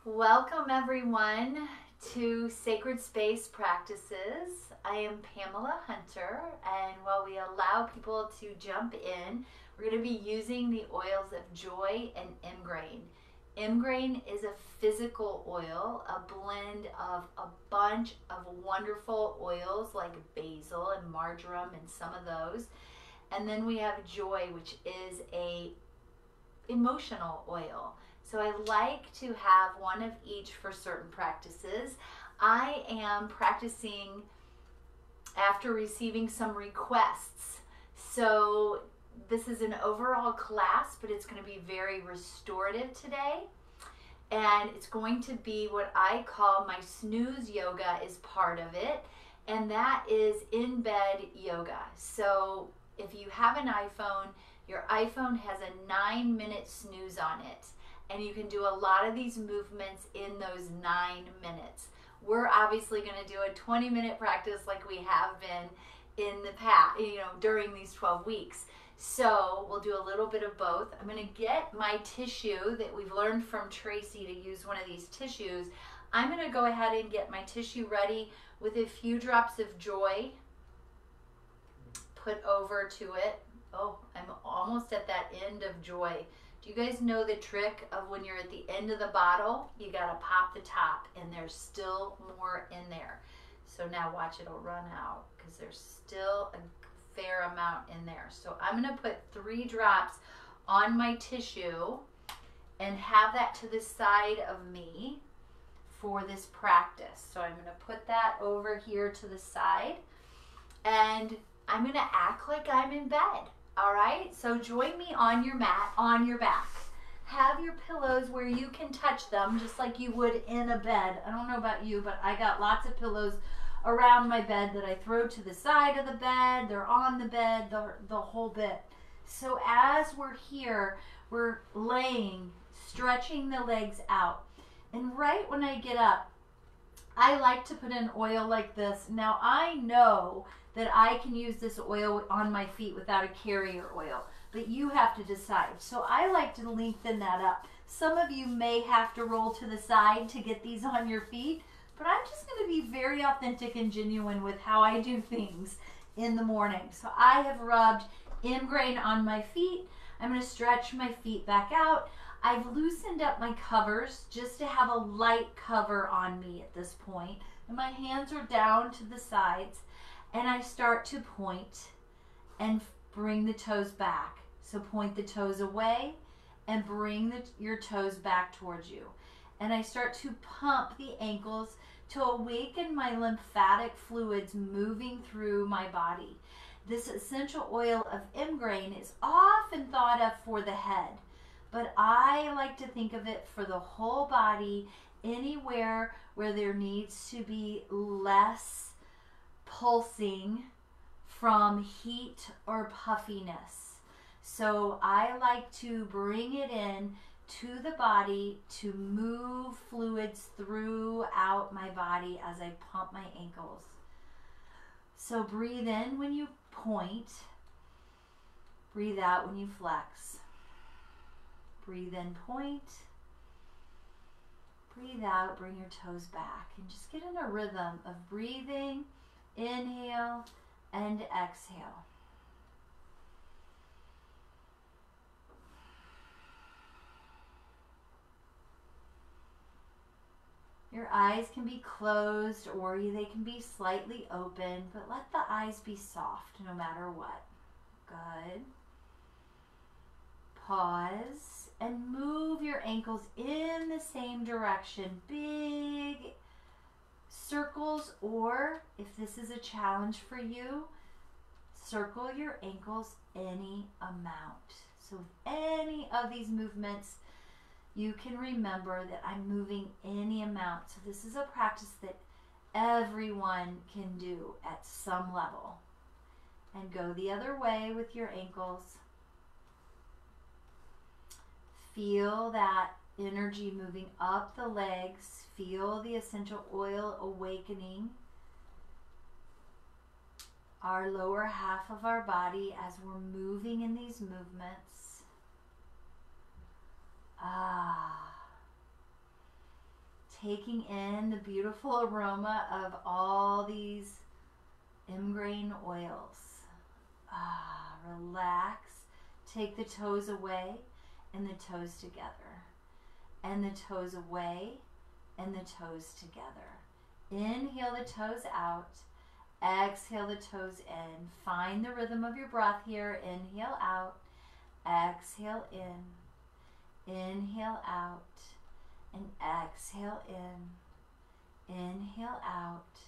Welcome everyone to Sacred Space Practices. I am Pamela Hunter, and while we allow people to jump in, we're going to be using the oils of joy and imgrain. Imgrain is a physical oil, a blend of a bunch of wonderful oils like basil and marjoram and some of those. And then we have joy, which is a emotional oil. So I like to have one of each for certain practices. I am practicing after receiving some requests. So this is an overall class, but it's going to be very restorative today. And it's going to be what I call my snooze yoga is part of it. And that is in bed yoga. So if you have an iPhone, your iPhone has a 9-minute snooze on it. And you can do a lot of these movements in those 9 minutes. We're obviously going to do a 20-minute practice like we have been in the past, during these 12 weeks. So we'll do a little bit of both. I'm going to get my tissue that we've learned from Tracy to use one of these tissues. I'm going to go ahead and get my tissue ready with a few drops of joy put over to it. Oh, I'm almost at that end of joy. Do you guys know the trick of when you're at the end of the bottle, you got to pop the top and there's still more in there. So now watch, it'll run out because there's still a fair amount in there. So I'm going to put 3 drops on my tissue and have that to the side of me for this practice. So I'm going to put that over here to the side and I'm going to act like I'm in bed. All right, so join me on your mat, on your back. Have your pillows where you can touch them just like you would in a bed. I don't know about you, but I got lots of pillows around my bed that I throw to the side of the bed. They're on the bed, the whole bit. So as we're here, we're laying, stretching the legs out. And right when I get up, I like to put an oil like this. Now I know that I can use this oil on my feet without a carrier oil, but you have to decide. So I like to lengthen that up. Some of you may have to roll to the side to get these on your feet, but I'm just going to be very authentic and genuine with how I do things in the morning. So I have rubbed imgrain on my feet. I'm going to stretch my feet back out. I've loosened up my covers just to have a light cover on me at this point. And my hands are down to the sides. And I start to point and bring the toes back. So point the toes away and bring your toes back towards you. And I start to pump the ankles to awaken my lymphatic fluids moving through my body. This essential oil of imgrain is often thought of for the head, but I like to think of it for the whole body, anywhere where there needs to be less pulsing from heat or puffiness. So I like to bring it in to the body to move fluids throughout my body as I pump my ankles. So breathe in when you point, breathe out when you flex. Breathe in, point, breathe out, bring your toes back, and just get in a rhythm of breathing. Inhale and exhale. Your eyes can be closed or they can be slightly open, but let the eyes be soft no matter what. Good. Pause and move your ankles in the same direction. Big circles, or if this is a challenge for you, circle your ankles any amount. So any of these movements, you can remember that I'm moving any amount. So this is a practice that everyone can do at some level. And go the other way with your ankles. Feel that energy moving up the legs. Feel the essential oil awakening our lower half of our body as we're moving in these movements. taking in the beautiful aroma of all these ingrain oils. Relax. Take the toes away and the toes together. And the toes away and the toes together. Inhale the toes out. Exhale the toes in. Find the rhythm of your breath here. Inhale out. Exhale in. Inhale out. And exhale in. Inhale out.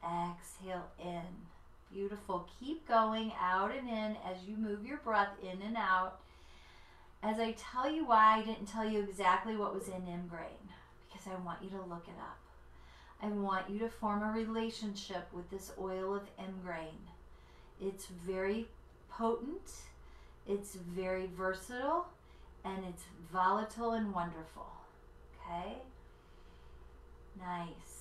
Exhale in. Beautiful. Keep going out and in as you move your breath in and out. As I tell you why I didn't tell you exactly what was in ingrain, because I want you to look it up. I want you to form a relationship with this oil of ingrain. It's very potent, it's very versatile, and it's volatile and wonderful. Okay? Nice.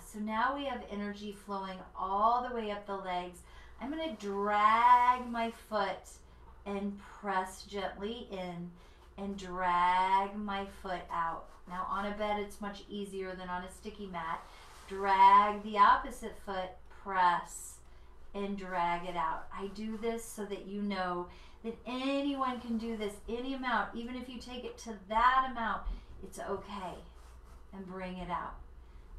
So now we have energy flowing all the way up the legs. I'm going to drag my foot and press gently in and drag my foot out. Now on a bed it's much easier than on a sticky mat. Drag the opposite foot, press, and drag it out. I do this so that you know that anyone can do this, any amount. Even if you take it to that amount, it's okay. And bring it out.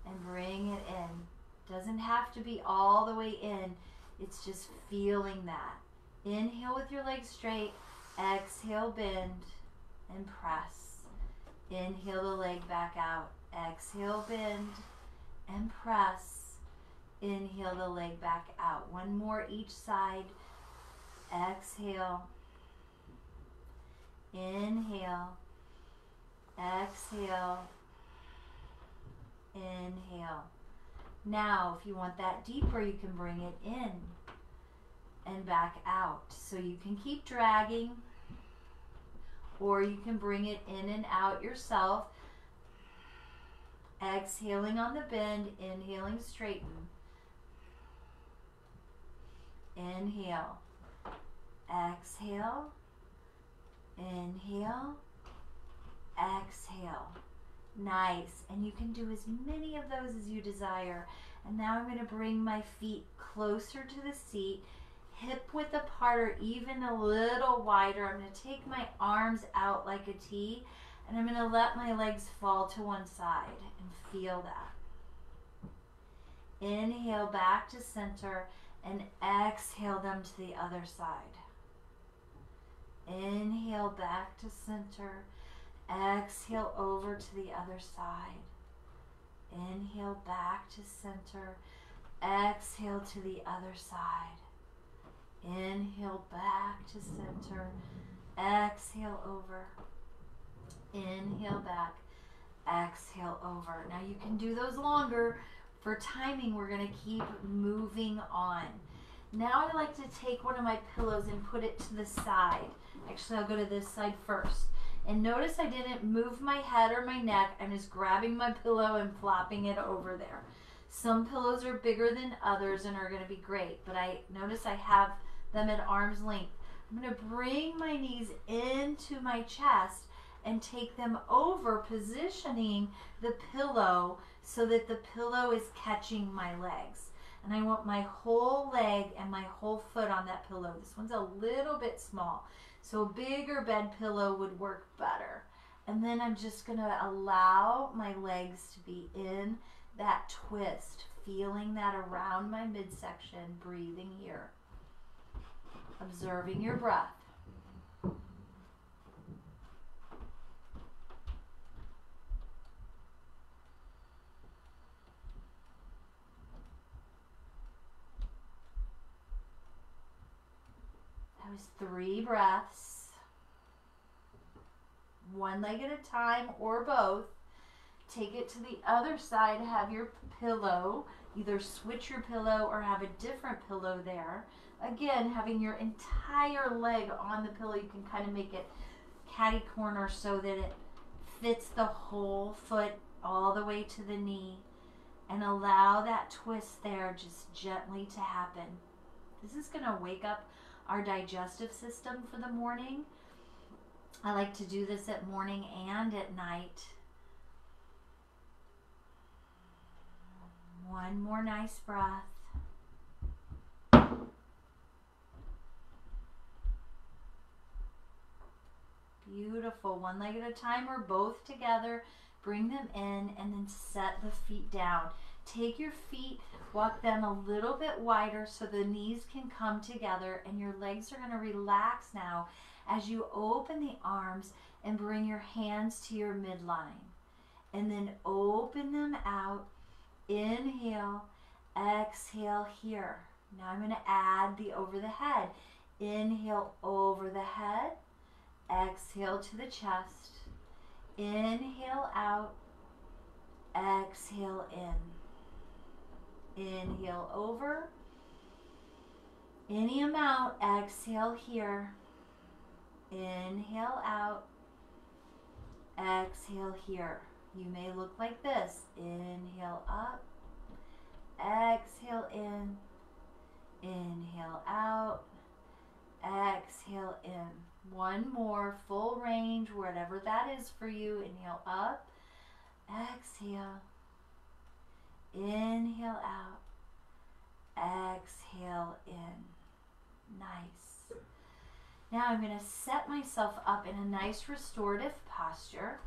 And bring it in. Doesn't have to be all the way in. It's just feeling that. Inhale with your legs straight. Exhale, bend, and press. Inhale the leg back out. Exhale, bend, and press. Inhale the leg back out. One more each side. Exhale. Inhale. Exhale. Inhale. Now, if you want that deeper, you can bring it in and back out. So you can keep dragging, or you can bring it in and out yourself. Exhaling on the bend, inhaling straighten. Inhale. Exhale. Inhale. Exhale. Nice. And you can do as many of those as you desire. And now I'm going to bring my feet closer to the seat, hip width apart or even a little wider. I'm going to take my arms out like a T, and I'm going to let my legs fall to one side and feel that. Inhale back to center and exhale them to the other side. Inhale back to center. Exhale over to the other side. Inhale back to center. Exhale to the other side. Inhale back to center. Exhale over. Inhale back. Exhale over. Now you can do those longer. For timing, we're going to keep moving on. Now I like to take one of my pillows and put it to the side. Actually, I'll go to this side first. And notice I didn't move my head or my neck. I'm just grabbing my pillow and flopping it over there. Some pillows are bigger than others and are going to be great, but I notice I have them at arm's length. I'm going to bring my knees into my chest and take them over, positioning the pillow so that the pillow is catching my legs. And I want my whole leg and my whole foot on that pillow. This one's a little bit small, so a bigger bed pillow would work better. And then I'm just going to allow my legs to be in that twist, feeling that around my midsection, breathing here. Observing your breath. That was 3 breaths. One leg at a time or both. Take it to the other side. Have your pillow. Either switch your pillow or have a different pillow there. Again, having your entire leg on the pillow, you can kind of make it catty corner so that it fits the whole foot all the way to the knee. And allow that twist there just gently to happen. This is going to wake up our digestive system for the morning. I like to do this at morning and at night. One more nice breath. Beautiful. One leg at a time or both together. Bring them in and then set the feet down. Take your feet, walk them a little bit wider so the knees can come together, and your legs are going to relax now as you open the arms and bring your hands to your midline. And then open them out. Inhale, exhale here. Now I'm going to add the over the head. Inhale over the head. Exhale to the chest. Inhale out. Exhale in. Inhale over. Any amount. Exhale here. Inhale out. Exhale here. You may look like this. Inhale up. Exhale in. Inhale out. Exhale in. One more, full range, whatever that is for you. Inhale up. Exhale. Inhale out. Exhale in. Nice. Now I'm going to set myself up in a nice restorative posture.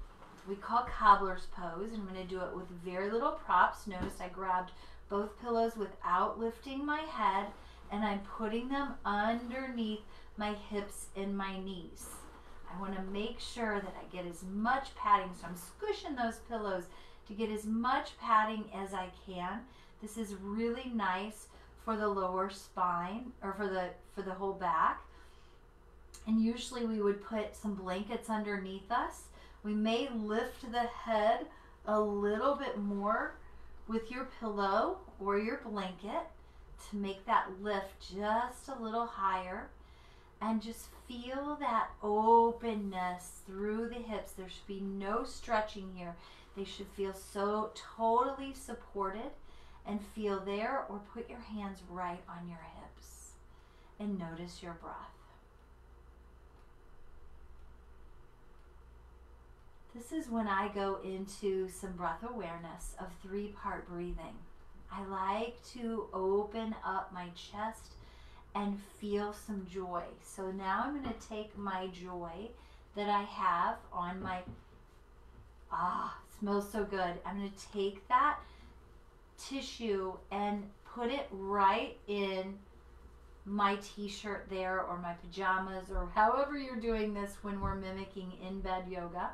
We call Cobbler's pose, and I'm going to do it with very little props. Notice I grabbed both pillows without lifting my head, and I'm putting them underneath my hips and my knees. I want to make sure that I get as much padding, so I'm squishing those pillows to get as much padding as I can. This is really nice for the lower spine, or for the whole back. And usually we would put some blankets underneath us. We may lift the head a little bit more with your pillow or your blanket to make that lift just a little higher. And just feel that openness through the hips. There should be no stretching here. They should feel so totally supported, and feel there, or put your hands right on your hips and notice your breath. This is when I go into some breath awareness of 3-part breathing. I like to open up my chest and feel some joy. So now I'm going to take my joy that I have on my, it smells so good. I'm going to take that tissue and put it right in my t-shirt there, or my pajamas, or however you're doing this when we're mimicking in-bed yoga.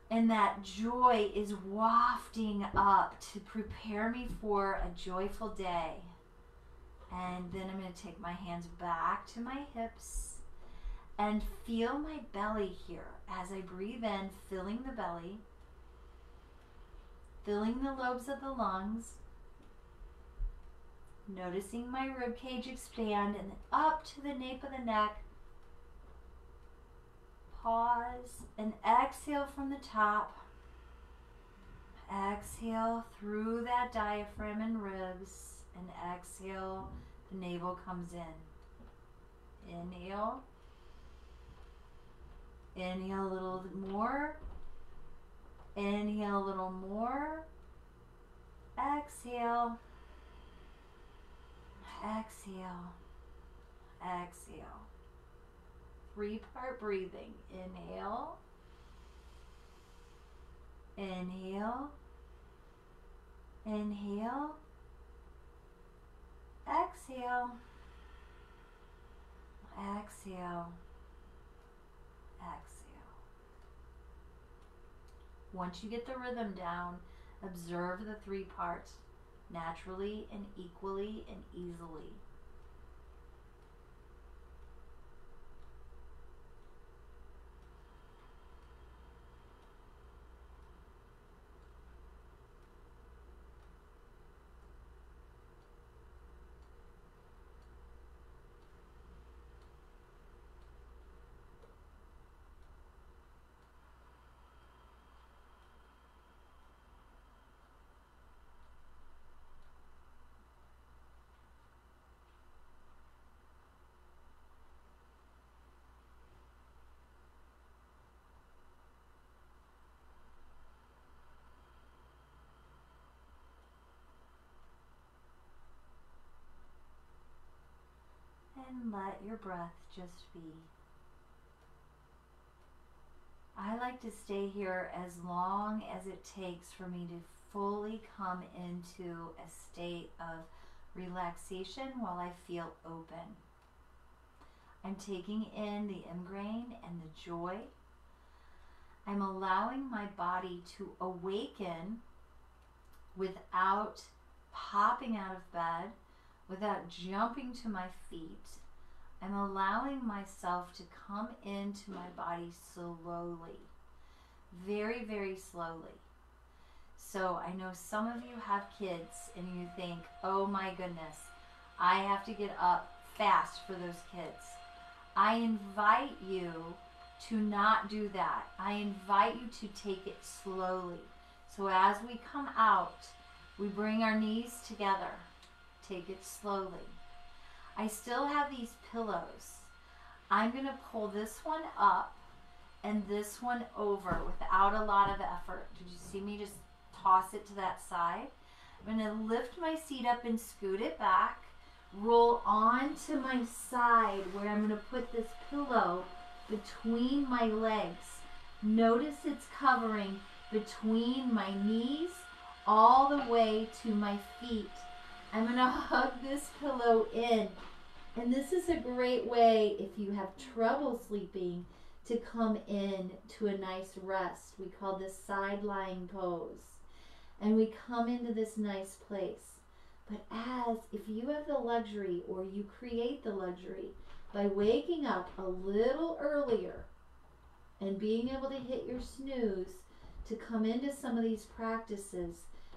And that joy is wafting up to prepare me for a joyful day. And then I'm going to take my hands back to my hips and feel my belly here as I breathe in, filling the belly, filling the lobes of the lungs, noticing my rib cage expand, and then up to the nape of the neck. Pause and exhale from the top. Exhale through that diaphragm and ribs, and exhale, the navel comes in. Inhale. Inhale a little more. Inhale a little more. Exhale. Exhale. Exhale. 3-part breathing. Inhale. Inhale. Inhale. Exhale. Exhale. Exhale. Once you get the rhythm down, observe the 3 parts naturally and equally and easily. and let your breath just be. I like to stay here as long as it takes for me to fully come into a state of relaxation while I feel open. I'm taking in the ingrain and the joy. I'm allowing my body to awaken without popping out of bed, without jumping to my feet. I'm allowing myself to come into my body slowly, very, very slowly. So I know some of you have kids and you think, oh my goodness, I have to get up fast for those kids. I invite you to not do that. I invite you to take it slowly. So as we come out, we bring our knees together. Take it slowly. I still have these pillows. I'm going to pull this one up and this one over without a lot of effort. Did you see me just toss it to that side? I'm going to lift my seat up and scoot it back. Roll onto my side where I'm going to put this pillow between my legs. Notice it's covering between my knees all the way to my feet. I'm going to hug this pillow in. And this is a great way, if you have trouble sleeping, to come in to a nice rest. We call this side lying pose. And we come into this nice place. But if you have the luxury, or you create the luxury, by waking up a little earlier and being able to hit your snooze to come into some of these practices,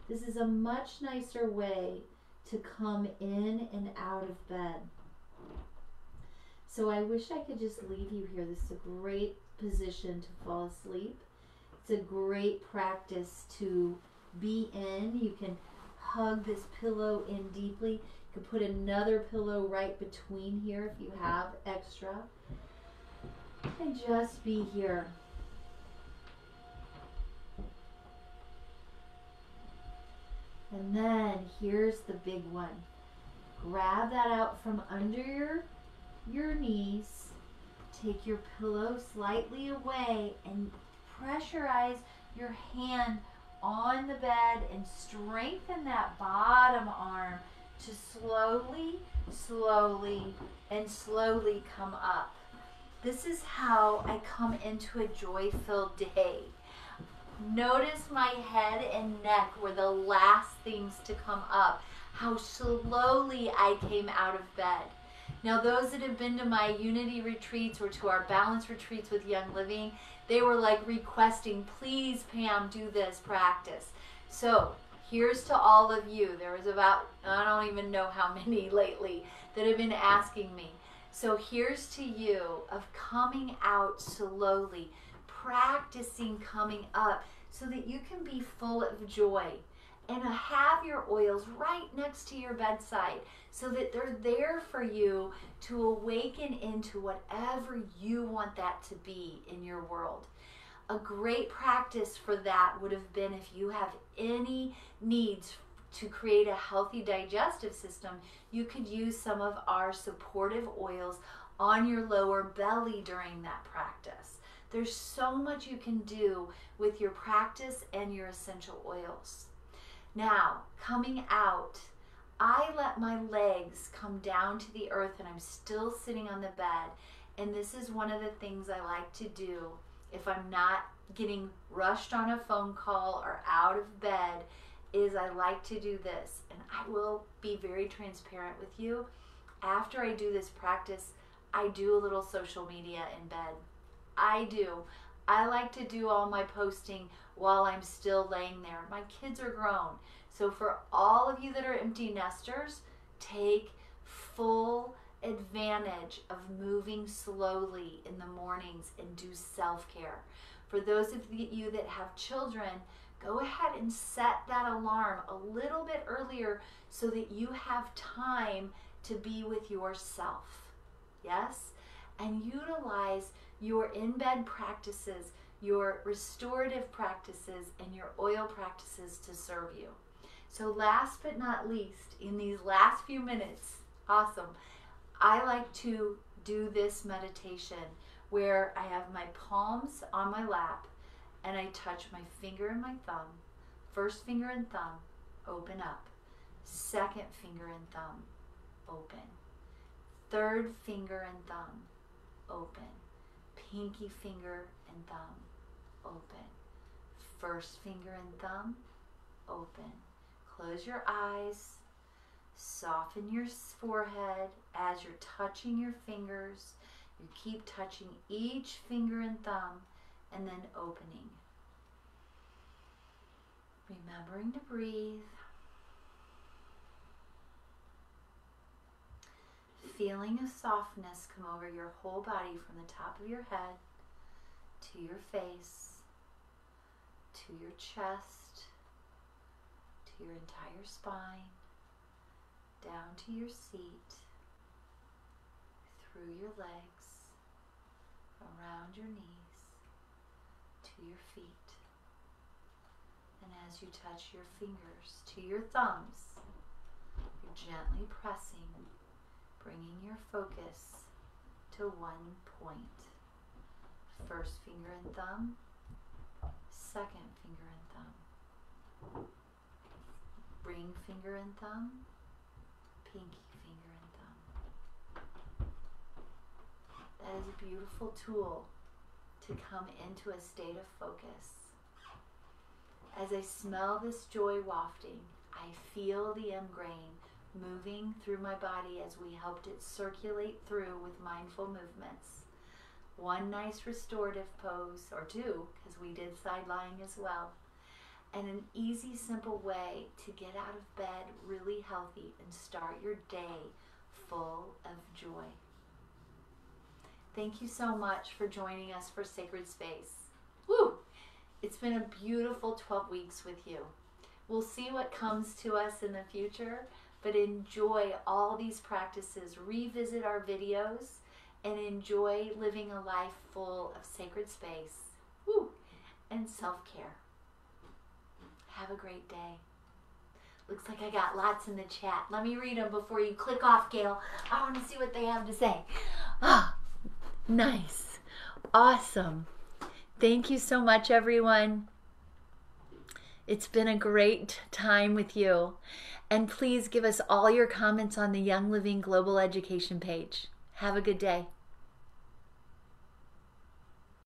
this is a much nicer way to come in and out of bed. So I wish I could just leave you here. This is a great position to fall asleep. It's a great practice to be in. You can hug this pillow in deeply. You can put another pillow right between here if you have extra. And just be here. And then here's the big one. Grab that out from under your knees. Take your pillow slightly away and pressurize your hand on the bed and strengthen that bottom arm to slowly, slowly, and slowly come up. This is how I come into a joy-filled day. Notice my head and neck were the last things to come up. How slowly I came out of bed. Now those that have been to my Unity retreats or to our balance retreats with Young Living, they were like requesting, please Pam, do this practice. So here's to all of you. There was about, I don't even know how many lately that have been asking me. So here's to you of coming out slowly, practicing coming up so that you can be full of joy. And have your oils right next to your bedside so that they're there for you to awaken into whatever you want that to be in your world. A great practice for that would have been if you have any needs to create a healthy digestive system, you could use some of our supportive oils on your lower belly during that practice. There's so much you can do with your practice and your essential oils. Now, coming out, I let my legs come down to the earth and I'm still sitting on the bed. And this is one of the things I like to do if I'm not getting rushed on a phone call or out of bed, is I like to do this. And I will be very transparent with you. After I do this practice, I do a little social media in bed. I do. I like to do all my posting while I'm still laying there. My kids are grown. So for all of you that are empty nesters, take full advantage of moving slowly in the mornings and do self-care. For those of you that have children, go ahead and set that alarm a little bit earlier so that you have time to be with yourself. Yes? And utilize your in-bed practices, your restorative practices, and your oil practices to serve you. So last but not least, in these last few minutes, awesome, I like to do this meditation where I have my palms on my lap and I touch my finger and my thumb. First finger and thumb, open up. Second finger and thumb, open. Third finger and thumb, open. Pinky finger and thumb, open. First finger and thumb, open. Close your eyes. Soften your forehead as you're touching your fingers. You keep touching each finger and thumb and then opening. Remembering to breathe. Feeling a softness come over your whole body from the top of your head to your face, to your chest, to your entire spine, down to your seat, through your legs, around your knees, to your feet. And as you touch your fingers to your thumbs, you're gently pressing, bringing your focus to one point. First finger and thumb, second finger and thumb, ring finger and thumb, pinky finger and thumb. That is a beautiful tool to come into a state of focus. As I smell this joy wafting, I feel the M grain moving through my body as we helped it circulate through with mindful movements. One nice restorative pose, or two, because we did side lying as well. And an easy, simple way to get out of bed really healthy and start your day full of joy. Thank you so much for joining us for Sacred Space. Woo! It's been a beautiful 12 weeks with you. We'll see what comes to us in the future, but enjoy all these practices. Revisit our videos and enjoy living a life full of sacred space, woo, and self-care. Have a great day. Looks like I got lots in the chat. Let me read them before you click off, Gail. I want to see what they have to say. Ah, nice. Awesome. Thank you so much, everyone. It's been a great time with you. And please give us all your comments on the Young Living Global Education page. Have a good day.